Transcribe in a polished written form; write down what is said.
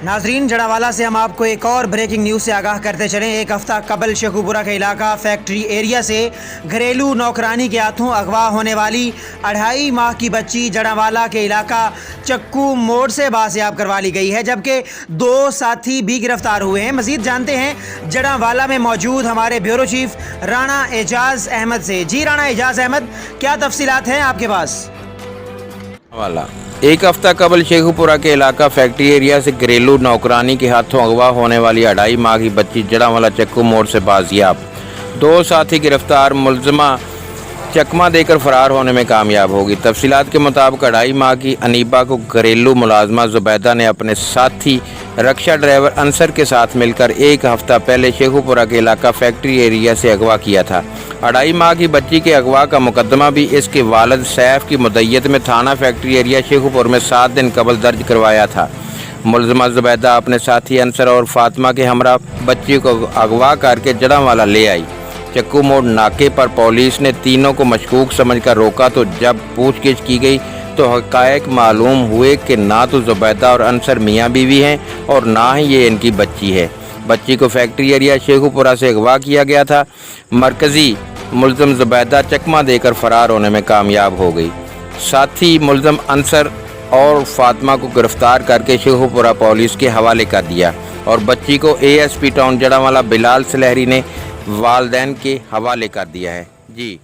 नाजरीन, जड़ावाला से हम आपको एक और ब्रेकिंग न्यूज़ से आगाह करते चलें। एक हफ्ता कबल शेखुपुरा के इलाका फैक्ट्री एरिया से घरेलू नौकरानी के हाथों अगवा होने वाली 2.5 माह की बच्ची जड़ावाला के इलाका चक्कू मोड़ से बासियाब करवा ली गई है, जबकि 2 साथी भी गिरफ्तार हुए हैं। मजीद जानते हैं जड़ावाला में मौजूद हमारे ब्यूरो चीफ राणा एजाज अहमद से। जी राणा एजाज अहमद, क्या तफसीलात हैं आपके पास? एक हफ्ता कबल शेखुपुरा के इलाका फैक्ट्री एरिया से घरेलू नौकरानी के हाथों अगवा होने वाली 2.5 माह की बच्ची जड़ावाला चक्कू मोड़ से बाजियाब। 2 साथी गिरफ्तार, मुलजमा चकमा देकर फरार होने में कामयाब होगी। तफसीलात के मुताबिक 2.5 माह की अनीबा को घरेलू मुलाजमा जुबैदा ने अपने साथी रक्षा ड्राइवर अंसर के साथ मिलकर एक हफ्ता पहले शेखुपुरा के इलाका फैक्ट्री एरिया से अगवा किया था। 2.5 माह की बच्ची के अगवा का मुकदमा भी इसके वालिद सैफ की मुद्दयत में थाना फैक्ट्री एरिया शेखुपुर में 7 दिन कबल दर्ज करवाया था। मुलजमा जुबैदा अपने साथी अंसर और फातिमा के हमरा बच्ची को अगवा करके जड़ावाला ले आई। चक्कू मोड़ नाके पर पुलिस ने तीनों को मशकूक समझकर रोका, तो जब पूछगिछ की गई तो हक़ाइक़ मालूम हुए कि ना तो जुबैदा और अंसर मियाँ बीवी हैं और ना ही ये इनकी बच्ची है। बच्ची को फैक्ट्री एरिया शेखुपुरा से अगवा किया गया था। मरकज़ी मुलज़म जुबैदा चकमा देकर फ़रार होने में कामयाब हो गई। साथी मुलज़म अंसर और फातिमा को गिरफ़्तार करके शेखुपुरा पुलिस के हवाले कर दिया और बच्ची को ASP टाउन जड़ावाला बिलाल सलहरी ने वालदैन के हवाले कर दिया है। जी।